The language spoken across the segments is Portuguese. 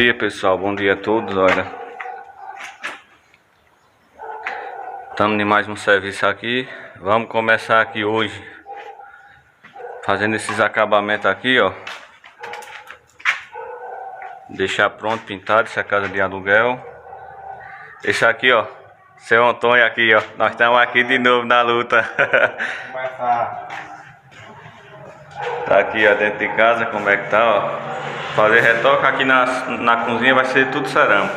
dia, pessoal, bom dia a todos. Olha, estamos em mais um serviço aqui. Vamos começar aqui hoje fazendo esses acabamentos aqui, ó. Deixar pronto, pintado, essa casa de aluguel. Esse aqui, ó, seu Antônio aqui, ó. Nós estamos aqui de novo na luta. Tá aqui, ó, dentro de casa, como é que tá, ó. Fazer retoque aqui na cozinha vai ser tudo cerâmica.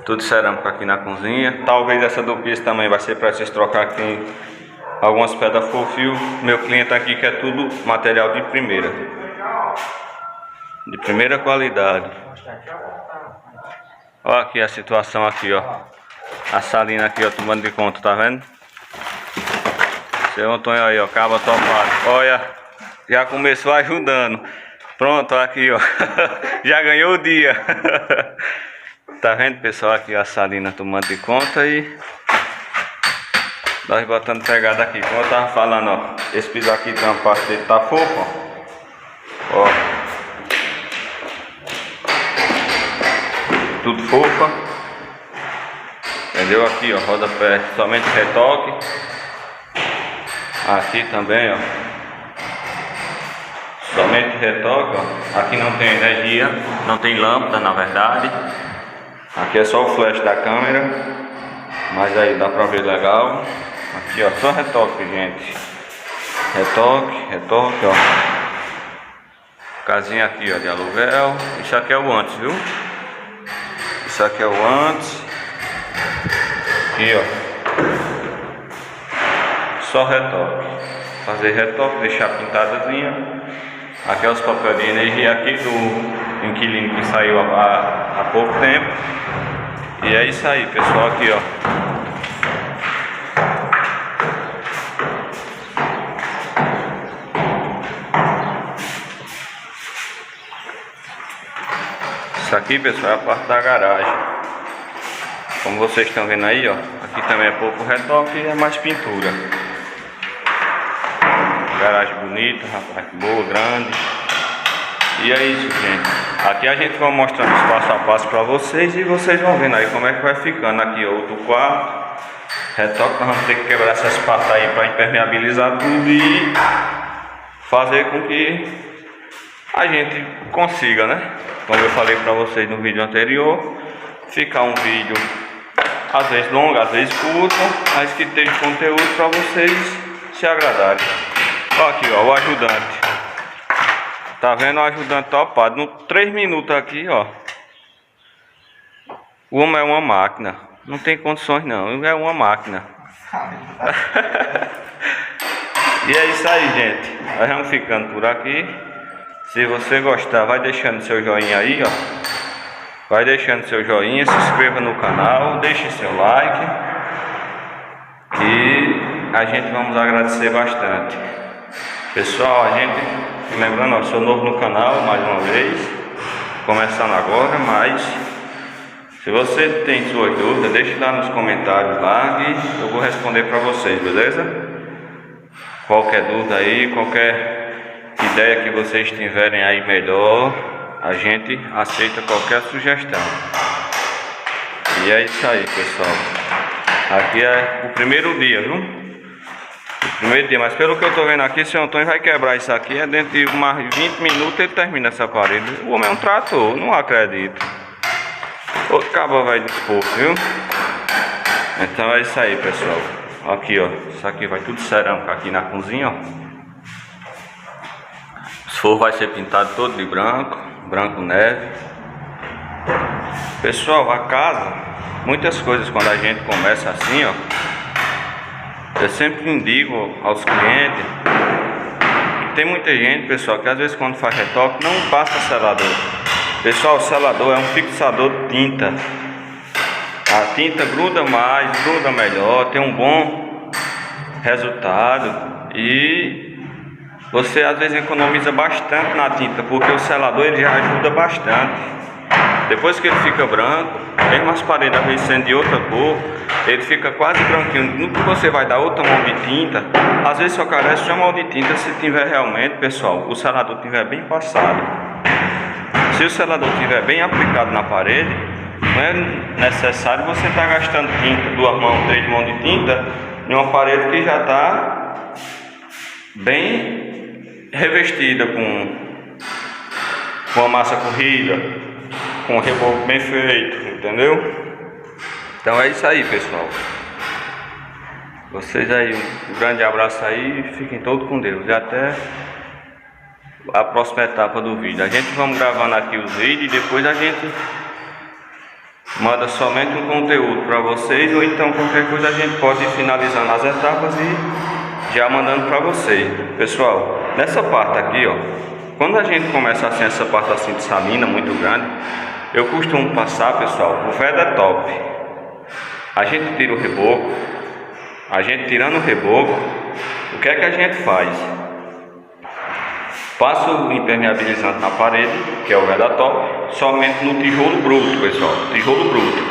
Tudo cerâmica aqui na cozinha. Talvez essa do piso também vai ser para vocês trocar aqui algumas pedras for fio. Meu cliente aqui quer tudo material de primeira. De primeira qualidade. Ó aqui a situação aqui, ó. A salina aqui, ó, tomando de conta, tá vendo? Seu Antônio aí, ó, acaba topado. Olha, já começou ajudando. Pronto, aqui, ó. Já ganhou o dia. Tá vendo, pessoal? Aqui a salina tomando de conta e nós botando pegada aqui. Como eu tava falando, ó, esse piso aqui tem uma parte dele tá fofo, ó. Tudo fofa. Entendeu? Aqui, ó, rodapé somente retoque. Aqui também, ó, somente retoque, ó. Aqui não tem energia, não tem lâmpada, na verdade. Aqui é só o flash da câmera, mas aí dá pra ver legal. Aqui, ó, só retoque, gente. Retoque, ó. Casinha aqui, ó, de aluguel. Isso aqui é o antes, viu? Isso aqui é o antes. Aqui, ó, só retoque. Fazer retoque, deixar pintadazinha. Aqui é os papéis de energia aqui do inquilino que saiu há pouco tempo. E é isso aí, pessoal, aqui, ó. Isso aqui, pessoal, é a parte da garagem. Como vocês estão vendo aí, ó. Aqui também é pouco retoque e é mais pintura. Garagem bonita, rapaz, boa, grande. E é isso, gente. Aqui a gente vai mostrando os passo a passo para vocês e vocês vão vendo aí como é que vai ficando. Aqui, ó, outro quarto. Retoque, nós vamos ter que quebrar essas partes aí para impermeabilizar tudo e fazer com que a gente consiga, né? Como eu falei para vocês no vídeo anterior, ficar um vídeo às vezes longo, às vezes curto, mas que tenha conteúdo para vocês se agradarem. Ó, aqui, ó, o ajudante. Tá vendo o ajudante topado? No 3 minutos aqui, ó. O homem é uma máquina. Não tem condições não, é uma máquina. E é isso aí, gente. Nós vamos ficando por aqui. Se você gostar, vai deixando seu joinha aí, ó. Vai deixando seu joinha, se inscreva no canal, deixe seu like. E a gente vamos agradecer bastante. Pessoal, a gente, lembrando, eu sou novo no canal, mais uma vez, começando agora, mas se você tem suas dúvidas, deixe lá nos comentários lá e eu vou responder para vocês, beleza? Qualquer dúvida aí, qualquer ideia que vocês tiverem aí melhor, a gente aceita qualquer sugestão. E é isso aí, pessoal. Aqui é o primeiro dia, viu? Primeiro dia, mas pelo que eu tô vendo aqui, o seu Antônio vai quebrar isso aqui. É dentro de umas 20 minutos ele termina essa parede. O homem é um trator, não acredito. Outro cabo vai dispor, viu? Então é isso aí, pessoal. Aqui, ó. Isso aqui vai tudo cerâmica aqui na cozinha, ó. Os forros vai ser pintado todo de branco, branco neve. Pessoal, a casa, muitas coisas quando a gente começa assim, ó. Eu sempre indico aos clientes que tem muita gente, pessoal, que às vezes quando faz retoque não passa selador. Pessoal, o selador é um fixador de tinta. A tinta gruda mais, gruda melhor, tem um bom resultado e você às vezes economiza bastante na tinta, porque o selador ele já ajuda bastante. Depois que ele fica branco, mesmo as paredes às vezes sendo de outra cor, ele fica quase branquinho. No que você vai dar outra mão de tinta, às vezes só carece de uma mão de tinta se tiver realmente, pessoal, o selador tiver bem passado. Se o selador estiver bem aplicado na parede, não é necessário você estar gastando tinta, 2 mãos, 3 mãos de tinta em uma parede que já está bem revestida com a massa corrida, com o reboco bem feito, entendeu? Então é isso aí, pessoal. Vocês aí, um grande abraço aí, fiquem todos com Deus e até a próxima etapa do vídeo. A gente vamos gravando aqui os vídeos e depois a gente manda somente um conteúdo para vocês, ou então qualquer coisa a gente pode ir finalizando as etapas e já mandando para vocês. Pessoal, nessa parte aqui, ó, quando a gente começa assim, essa parte assim de salina muito grande, eu costumo passar, pessoal, o Weathertop. A gente tira o reboco, a gente tirando o reboco, o que é que a gente faz? Passo o impermeabilizante na parede, que é o Weathertop, somente no tijolo bruto, pessoal, tijolo bruto.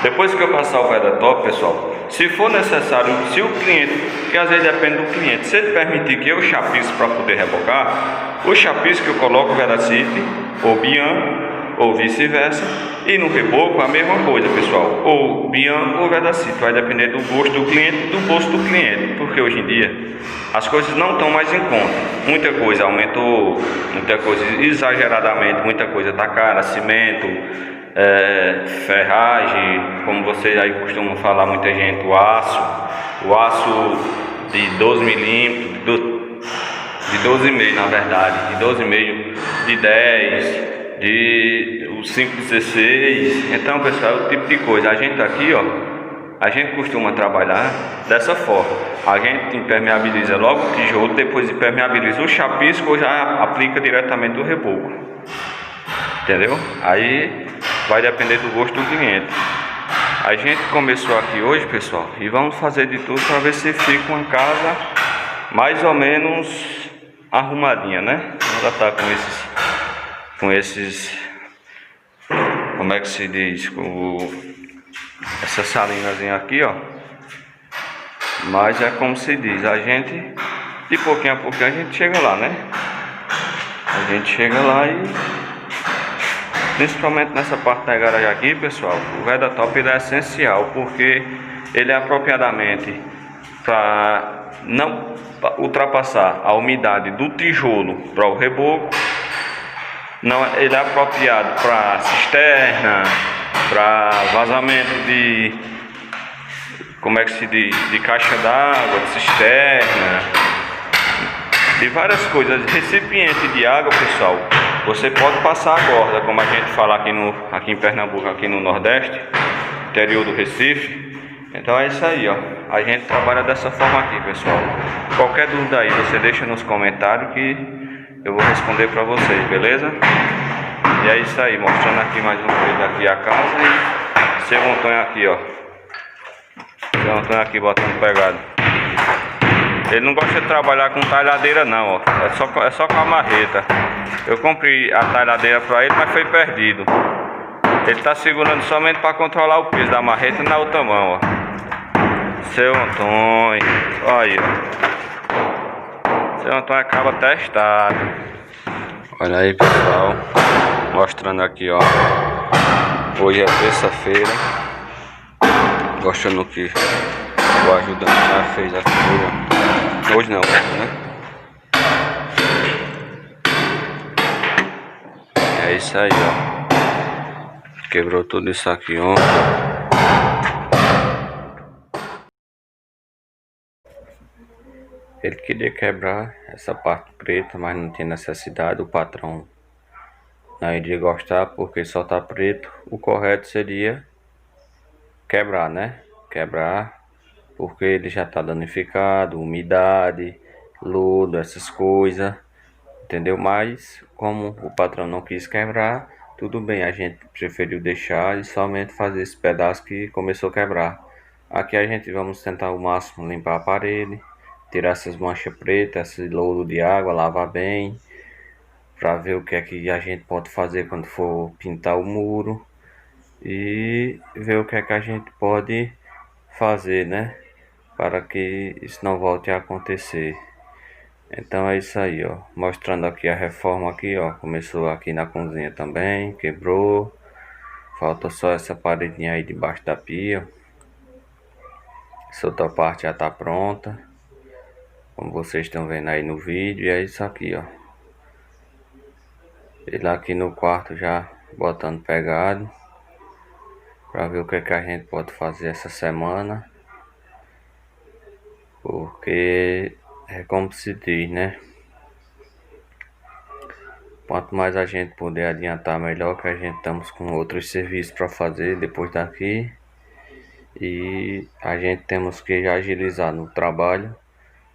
Depois que eu passar o Weathertop, pessoal, se for necessário, se o cliente, que às vezes depende do cliente, se ele permitir que eu chapice para poder rebocar, o chapice que eu coloco o Veracity ou Bian, ou vice-versa, e no reboco a mesma coisa, pessoal, ou Bian ou Veracity, vai depender do gosto do cliente e do bolso do cliente, porque hoje em dia as coisas não estão mais em conta, muita coisa aumentou, muita coisa exageradamente, muita coisa está cara, cimento, ferragem, como vocês aí costumam falar, muita gente, o aço de 12 milímetros, de 12,5 na verdade, de 12,5, de 10, de o 5,16. Então, pessoal, é o tipo de coisa. A gente aqui, ó, a gente costuma trabalhar dessa forma. A gente impermeabiliza logo o tijolo, depois impermeabiliza o chapisco ou já aplica diretamente do reboco. Entendeu? Aí vai depender do gosto do cliente. A gente começou aqui hoje, pessoal, e vamos fazer de tudo para ver se fica uma casa mais ou menos arrumadinha, né? Ela tá com esses, como é que se diz, essa salinazinha aqui, ó. Mas é como se diz, a gente, de pouquinho a pouquinho a gente chega lá, né? A gente chega lá e, principalmente nessa parte da garagem aqui, pessoal, o Weathertop ele é essencial, porque ele é apropriadamente para não ultrapassar a umidade do tijolo para o reboco. Não, ele é apropriado para cisterna, para vazamento de, como é que se diz, de caixa d'água, de cisterna, de várias coisas. Recipiente de água, pessoal, você pode passar a corda, como a gente fala aqui em Pernambuco, aqui no Nordeste, interior do Recife. Então é isso aí, ó. A gente trabalha dessa forma aqui, pessoal. Qualquer dúvida aí, você deixa nos comentários que eu vou responder para vocês, beleza? E é isso aí, mostrando aqui mais uma vez aqui a casa e seu Antônio aqui, ó. Seu Antônio aqui botando pegada. Ele não gosta de trabalhar com talhadeira não, ó. É só com a marreta. Eu comprei a talhadeira para ele, mas foi perdido. Ele tá segurando somente para controlar o peso da marreta na outra mão, ó. Seu Antônio, olha aí, ó. Seu Antônio acaba testado. Olha aí, pessoal, mostrando aqui, ó. Hoje é terça-feira. Gostando que o ajudante já fez aqui hoje. Hoje não, né? É isso aí, ó. Quebrou tudo isso aqui ontem. Ele queria quebrar essa parte preta, mas não tinha necessidade. O patrão não iria gostar porque só tá preto. O correto seria quebrar, né? Quebrar porque ele já tá danificado, umidade, lodo, essas coisas, entendeu? Mas como o patrão não quis quebrar, tudo bem, a gente preferiu deixar e somente fazer esse pedaço que começou a quebrar. Aqui a gente vamos tentar ao máximo limpar a parede, tirar essas manchas pretas, esse lodo de água, lavar bem, para ver o que é que a gente pode fazer quando for pintar o muro e ver o que é que a gente pode fazer, né, para que isso não volte a acontecer. Então é isso aí, ó. Mostrando aqui a reforma aqui, ó. Começou aqui na cozinha também, quebrou. Falta só essa paredinha aí debaixo da pia. Essa outra parte já tá pronta, como vocês estão vendo aí no vídeo. E é isso aqui, ó. Ele aqui no quarto já botando pegado, pra ver o que é que a gente pode fazer essa semana. Porque é como se diz, né? Quanto mais a gente puder adiantar, melhor, que a gente estamos com outros serviços para fazer depois daqui. E a gente temos que agilizar no trabalho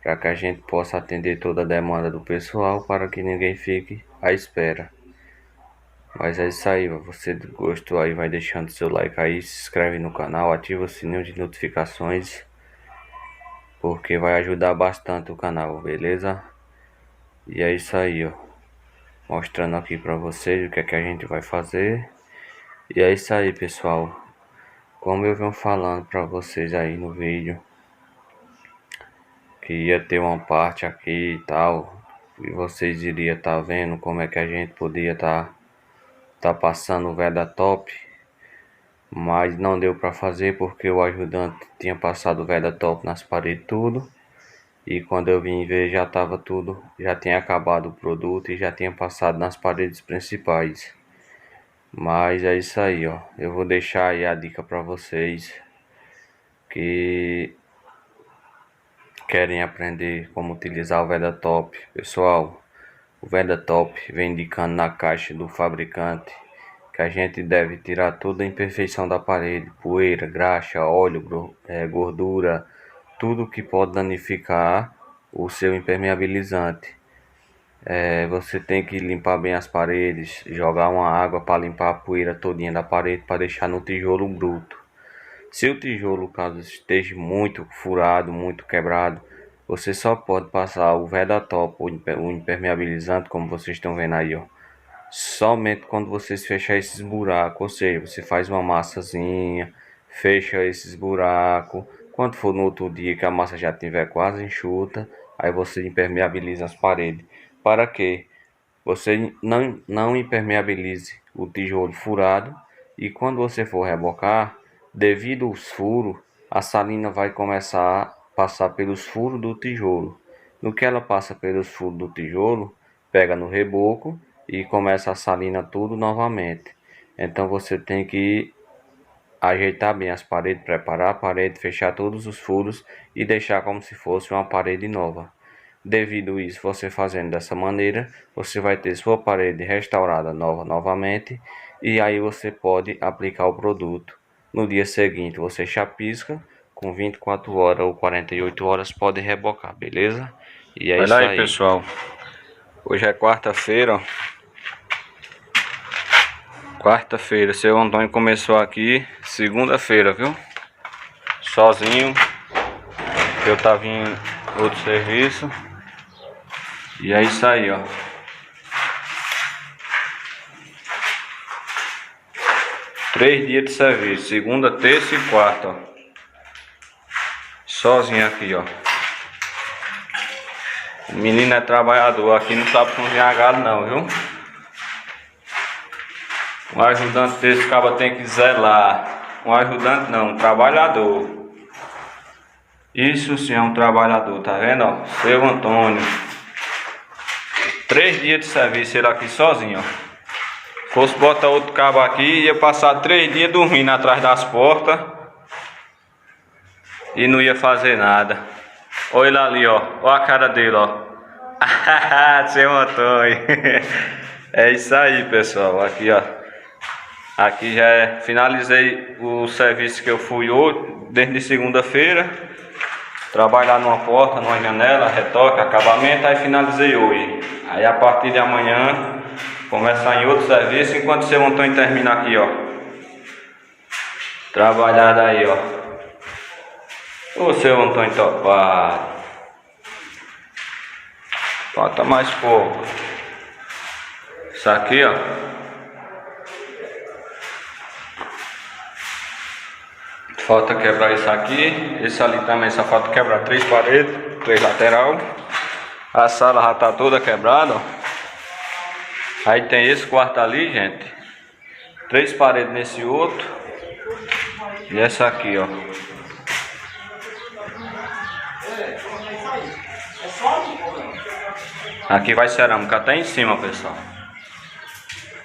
para que a gente possa atender toda a demanda do pessoal, para que ninguém fique à espera. Mas é isso aí, você gostou aí, vai deixando seu like aí, se inscreve no canal, ativa o sininho de notificações, porque vai ajudar bastante o canal, beleza? E é isso aí, ó. Mostrando aqui pra vocês o que é que a gente vai fazer. E é isso aí, pessoal. Como eu venho falando pra vocês aí no vídeo, que ia ter uma parte aqui e tal, e vocês iriam estar vendo como é que a gente podia tá passando o Vedatop, mas não deu para fazer porque o ajudante tinha passado o Vedatop nas paredes tudo, e quando eu vim ver já tava tudo, já tinha acabado o produto e já tinha passado nas paredes principais. Mas é isso aí, ó. Eu vou deixar aí a dica para vocês que querem aprender como utilizar o Vedatop. Pessoal, o Vedatop vem indicando na caixa do fabricante que a gente deve tirar toda a imperfeição da parede, poeira, graxa, óleo, gordura, tudo que pode danificar o seu impermeabilizante. Você tem que limpar bem as paredes, jogar uma água para limpar a poeira todinha da parede, para deixar no tijolo bruto. Se o tijolo, caso esteja muito furado, muito quebrado, você só pode passar o Vedatop, o impermeabilizante, como vocês estão vendo aí, ó. Somente quando vocês fechar esses buracos, ou seja, você faz uma massazinha, fecha esses buracos. Quando for no outro dia que a massa já estiver quase enxuta, aí você impermeabiliza as paredes. Para que você não impermeabilize o tijolo furado, e quando você for rebocar, devido aos furos, a salina vai começar a passar pelos furos do tijolo. No que ela passa pelos furos do tijolo, pega no reboco e começa a salina tudo novamente. Então você tem que ajeitar bem as paredes, preparar a parede, fechar todos os furos e deixar como se fosse uma parede nova. Devido a isso, você fazendo dessa maneira, você vai ter sua parede restaurada novamente, e aí você pode aplicar o produto. No dia seguinte você chapisca, com 24 horas ou 48 horas pode rebocar, beleza? E é isso aí, pessoal. Hoje é quarta-feira, quarta-feira, seu Antônio começou aqui segunda-feira, viu? Sozinho, eu tava em outro serviço. E é isso aí, ó. Três dias de serviço, segunda, terça e quarta, ó. Sozinho aqui, ó. O menino é trabalhador, aqui não sabe cozinhar gado não, viu? Um ajudante desse cara tem que zelar. Um ajudante não, um trabalhador. Isso sim é um trabalhador, tá vendo, ó? Seu Antônio. 3 dias de serviço ele aqui sozinho, ó. Fosse botar outro cabo aqui, ia passar 3 dias dormindo atrás das portas e não ia fazer nada. Olha ele ali, ó. Olha a cara dele, ó. Seu Antônio. É isso aí, pessoal. Aqui, ó. Aqui já finalizei o serviço que eu fui hoje, desde segunda-feira. Trabalhar numa porta, numa janela, retoque, acabamento, aí finalizei hoje. Aí a partir de amanhã começar em outro serviço, enquanto o seu Antônio termina aqui, ó. Trabalhar daí, ó. O seu Antônio topado. Falta mais pouco. Isso aqui, ó. Falta quebrar isso aqui. Esse ali também só falta quebrar 3 paredes, 3 lateral. A sala já tá toda quebrada, ó. Aí tem esse quarto ali, gente. 3 paredes nesse outro. E essa aqui, ó. Aqui vai cerâmica até em cima, pessoal.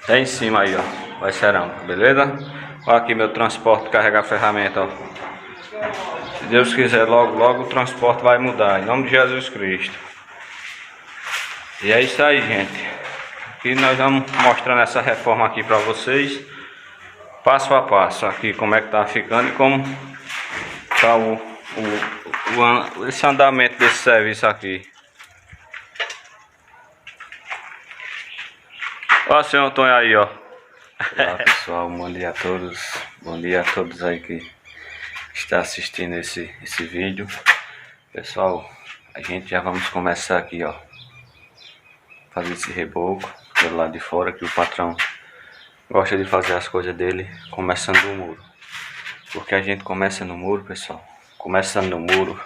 Até em cima aí, ó. Vai cerâmica, beleza? Olha aqui meu transporte, carregar ferramenta, ó. Se Deus quiser, logo, logo o transporte vai mudar. Em nome de Jesus Cristo. E é isso aí, gente. Aqui nós vamos mostrando essa reforma aqui pra vocês. Passo a passo aqui, como é que tá ficando e como tá esse andamento desse serviço aqui. Ó, senhor Antônio aí, ó. Olá pessoal, bom dia a todos. Bom dia a todos aí que está assistindo esse vídeo. Pessoal, a gente já vamos começar aqui, ó, fazer esse reboco pelo lado de fora, que o patrão gosta de fazer as coisas dele começando do muro. Porque a gente começa no muro, pessoal. Começando no muro,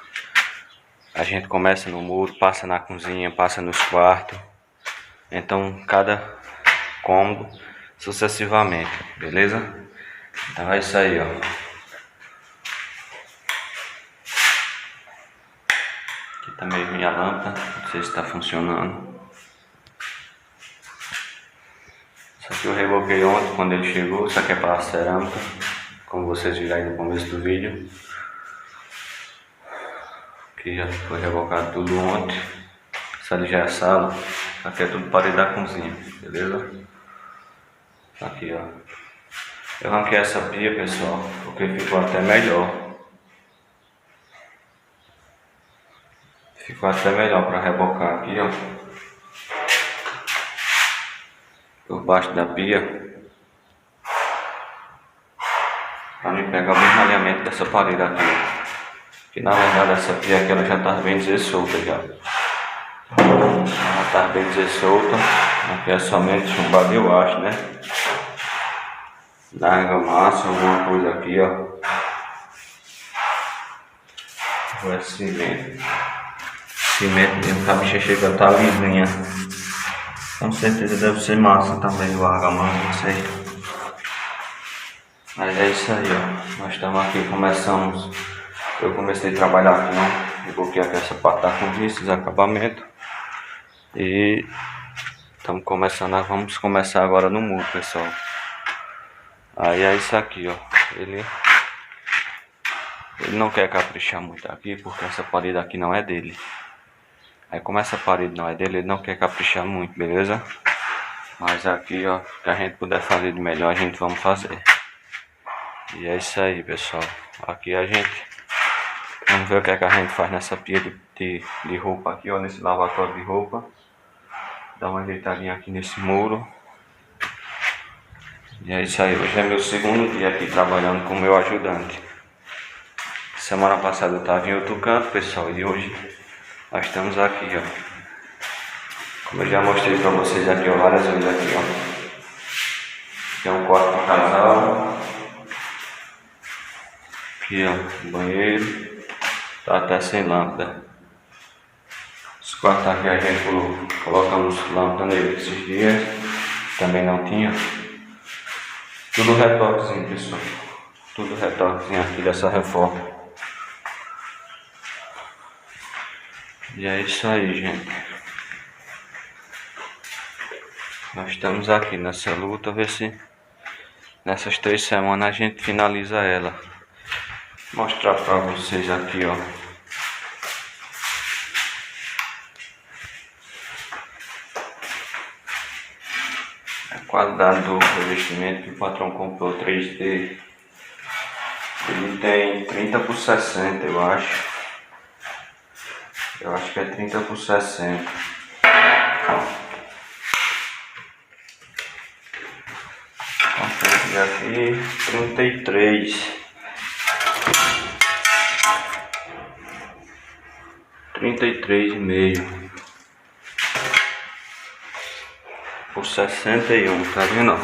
a gente começa no muro, passa na cozinha, passa nos quartos. Então cada cômodo sucessivamente, beleza? Então é isso aí, ó. Aqui tá meio ruim a lâmpada, não sei se está funcionando. Isso aqui eu reboquei ontem quando ele chegou. Isso aqui é para a cerâmica, como vocês viram aí no começo do vídeo. Aqui já foi rebocado tudo ontem. Essa ali já é a sala. Isso aqui é tudo parede da cozinha, beleza? Aqui, ó. Eu arranquei essa pia, pessoal, porque ficou até melhor. Ficou até melhor para rebocar aqui, ó. Por baixo da pia. Para mim pegar o mesmo alinhamento dessa parede aqui, ó. Que na verdade essa pia aqui ela já tá bem dizer solta já. Ela tá bem dizer solta. Aqui é somente chumbado, eu acho, né? Da argamassa, alguma coisa aqui, ó. Ou é cimento. Cimento mesmo, que a bicha chega a tá lisinha. Com certeza deve ser massa também, o argamassa, não sei. Mas é isso aí, ó. Nós estamos aqui, começamos. Eu comecei a trabalhar aqui, ó. Reboquei aqui essa parte da cozinha, esses acabamentos. E estamos começando, vamos começar agora no muro, pessoal. Aí é isso aqui, ó. Ele não quer caprichar muito aqui, porque essa parede aqui não é dele. Aí como essa parede não é dele, ele não quer caprichar muito, beleza? Mas aqui, ó, que a gente puder fazer de melhor, a gente vamos fazer. E é isso aí, pessoal. Aqui a gente vamos ver o que é que a gente faz nessa pia de roupa aqui, ó, nesse lavatório de roupa. Dá uma ajeitadinha aqui nesse muro. E é isso aí, hoje é meu segundo dia aqui trabalhando com o meu ajudante. Semana passada eu estava em outro canto, pessoal, e hoje nós estamos aqui, ó. Como eu já mostrei para vocês aqui, ó, várias vezes aqui, ó. Aqui é um quarto para casal. Aqui, ó, banheiro. Tá até sem lâmpada. Os quartos aqui a gente colocamos lâmpada nele esses dias. Também não tinha. Tudo retoquezinho, pessoal. Tudo retoquezinho aqui dessa reforma. E é isso aí, gente. Nós estamos aqui nessa luta, ver se nessas 3 semanas a gente finaliza ela. Vou mostrar pra vocês aqui, ó. A qualidade do revestimento que o patrão comprou 3D. Ele tem 30x60, eu acho. Eu acho que é 30x60. Vamos aqui 33. 33,5 por 61, tá vendo?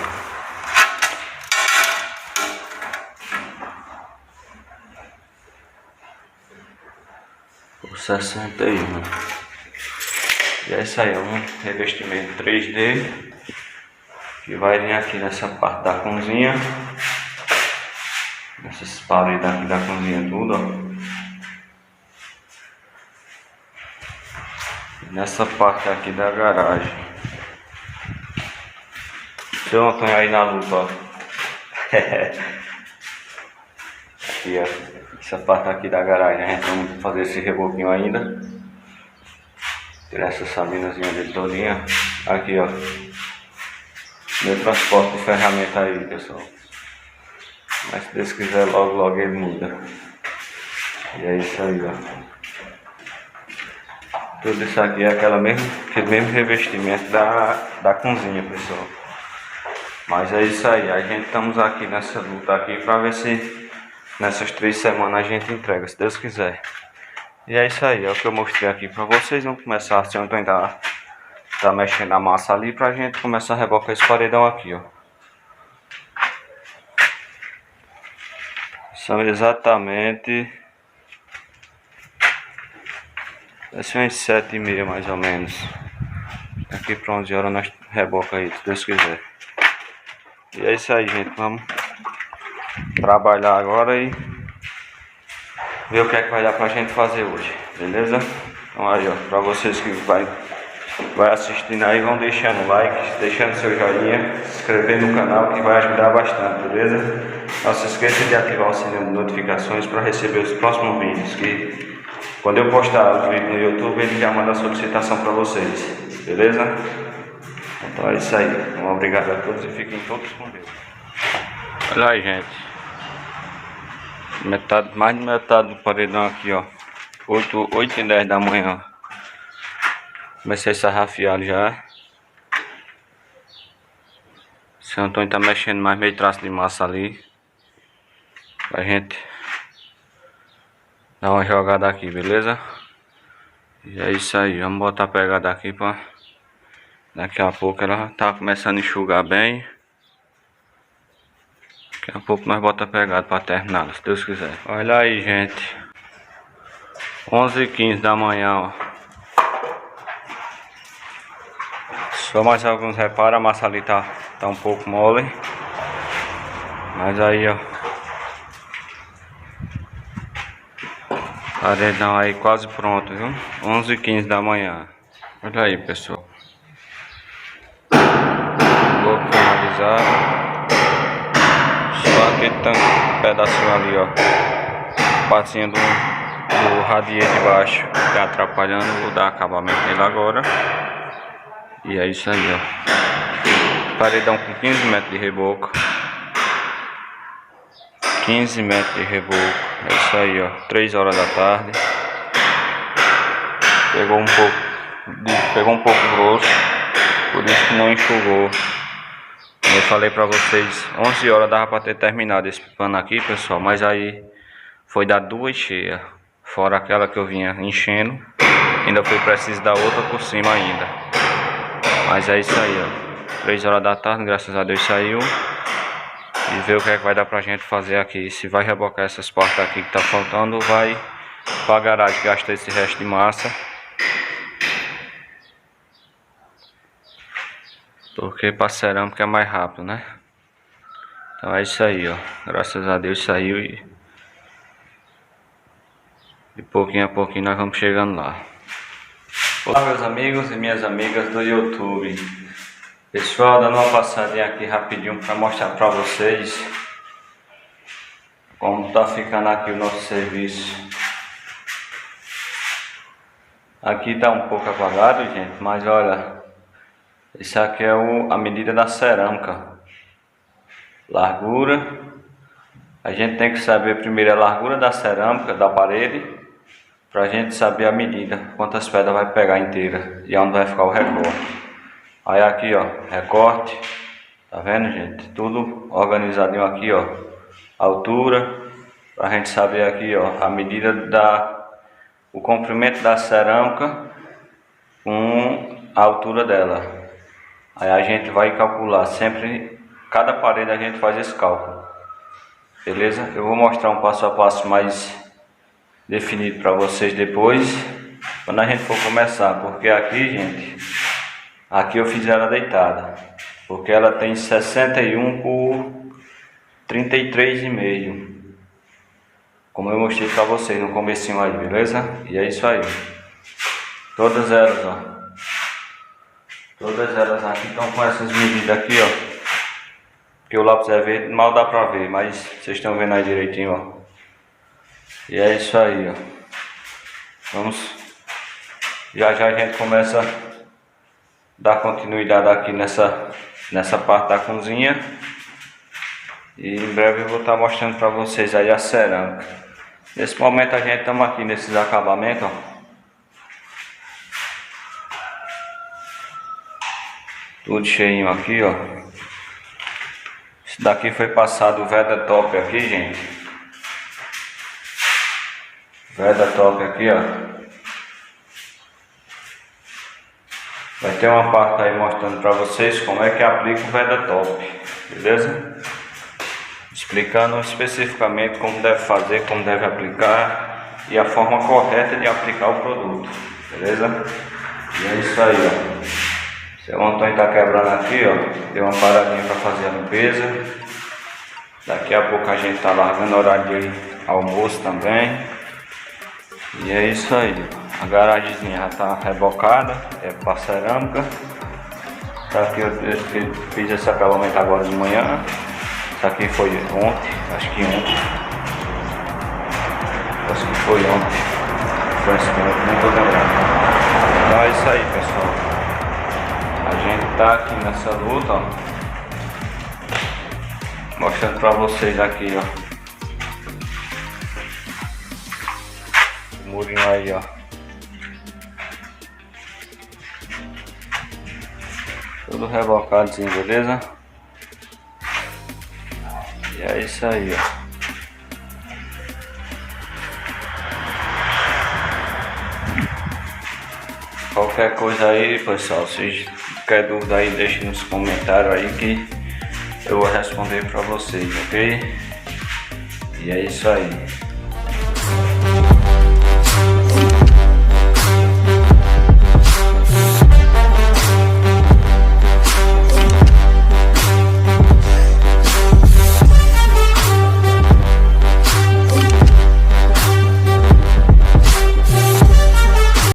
Por 61. E é isso aí, é um revestimento 3D que vai vir aqui nessa parte da cozinha, nessas paredes aqui da cozinha tudo, ó. Nessa parte aqui da garagem. Seu Antônio aí na luta, ó. Aqui, ó. Essa parte aqui da garagem, a gente vai fazer esse reboquinho ainda. Tirar essa sabinazinha dele todinha. Aqui, ó. Meu transporte de ferramenta aí, pessoal. Mas se Deus quiser, logo ele muda. E é isso aí, ó. Tudo isso aqui é aquele mesmo revestimento da cozinha, pessoal. Mas é isso aí, a gente estamos aqui nessa luta aqui para ver se nessas 3 semanas a gente entrega, se Deus quiser. E é isso aí, é o que eu mostrei aqui para vocês. Vamos começar assim, eu tá mexendo a massa ali pra gente começar a rebocar esse paredão aqui, ó. São exatamente... Vai ser umas 7h30 mais ou menos. Aqui para 11 horas nós reboca aí, se Deus quiser. E é isso aí, gente. Vamos trabalhar agora e ver o que é que vai dar pra gente fazer hoje. Beleza? Então aí, ó. Pra vocês que vai assistindo aí, vão deixando o like, deixando seu joinha, se inscrever no canal que vai ajudar bastante, beleza? Não se esqueça de ativar o sininho de notificações para receber os próximos vídeos, que quando eu postar os vídeos no YouTube, ele já manda a solicitação para vocês, beleza? Então é isso aí. Um obrigado a todos e fiquem todos com Deus. Olha aí, gente. Mais de metade do paredão aqui, ó. 8h10 da manhã. Comecei a sarrafiar já. O seu Antônio tá mexendo mais meio traço de massa ali. Pra gente dar uma jogada aqui, beleza? E é isso aí, vamos botar a pegada aqui pra daqui a pouco ela tá começando a enxugar bem. Daqui a pouco nós bota a pegada pra terminar, se Deus quiser. Olha aí, gente, 11h15 da manhã, ó. Só mais alguns reparos, a massa ali tá um pouco mole. Mas aí, ó, paredão aí quase pronto, viu? 11h15 da manhã. Olha aí, pessoal. Vou finalizar. Só aquele pedacinho ali, ó. Partezinha do radier de baixo tá atrapalhando. Vou dar acabamento nele agora. E é isso aí, ó. Paredão com 15 metros de reboco. 15 metros de reboco. É isso aí, ó. 3 horas da tarde. Pegou um pouco grosso. Por isso que não enxugou. Como eu falei pra vocês, 11 horas dava pra ter terminado esse pano aqui, pessoal. Mas aí foi dar 2 cheias. Fora aquela que eu vinha enchendo. Ainda foi preciso dar outra por cima ainda. Mas é isso aí, ó. 3 horas da tarde, graças a Deus saiu. E ver o que é que vai dar pra gente fazer aqui. Se vai rebocar essas partes aqui que tá faltando, ou vai pra garagem gastar esse resto de massa. Porque pra cerâmica é mais rápido, né? Então é isso aí, ó. Graças a Deus saiu e de pouquinho a pouquinho nós vamos chegando lá. Olá, meus amigos e minhas amigas do YouTube. Pessoal, dando uma passadinha aqui rapidinho para mostrar para vocês como tá ficando aqui o nosso serviço. Aqui tá um pouco apagado, gente, mas olha, esse aqui é a medida da cerâmica. Largura. A gente tem que saber primeiro a largura da cerâmica, da parede, pra gente saber a medida, quantas pedras vai pegar inteira e onde vai ficar o recorte. Aí aqui, ó, recorte, tá vendo, gente? Tudo organizadinho aqui, ó, altura, pra gente saber aqui, ó, a medida o comprimento da cerâmica com a altura dela. Aí a gente vai calcular sempre, cada parede a gente faz esse cálculo, beleza? Eu vou mostrar um passo a passo mais definido para vocês depois, quando a gente for começar, porque aqui, gente, aqui eu fiz ela deitada, porque ela tem 61 por 33,5, como eu mostrei pra vocês no comecinho aí, beleza? E é isso aí. Todas elas, ó. Todas elas aqui estão com essas medidas aqui, ó. Porque o lápis é verde, mal dá pra ver, mas vocês estão vendo aí direitinho, ó. E é isso aí, ó. Vamos. Já já a gente começa a dar continuidade aqui nessa parte da cozinha. E em breve eu vou estar mostrando pra vocês aí a cerâmica. Nesse momento a gente estamos aqui nesses acabamentos, ó. Tudo cheinho aqui, ó. Isso daqui foi passado o Veda Top aqui, gente. Veda Top aqui, ó. Vai ter uma parte aí mostrando pra vocês como é que aplica o Veda Top, beleza? Explicando especificamente como deve fazer, como deve aplicar e a forma correta de aplicar o produto, beleza? E é isso aí, ó. Seu Antônio tá quebrando aqui, ó. Deu uma paradinha para fazer a limpeza. Daqui a pouco a gente tá largando o horário de almoço também. E é isso aí. A garagemzinha já tá rebocada, é para cerâmica. Tá aqui, eu fiz esse acabamento agora de manhã. Isso aqui foi ontem, acho que ontem. Acho que foi ontem. Foi assim, não tô lembrando. Então é isso aí, pessoal. A gente tá aqui nessa luta, ó. Mostrando pra vocês aqui, ó. O murinho aí, ó. Tudo rebocadozinho, beleza? E é isso aí, ó. Qualquer coisa aí, pessoal, se quer dúvida aí, deixe nos comentários aí que eu vou responder pra vocês, ok? E é isso aí.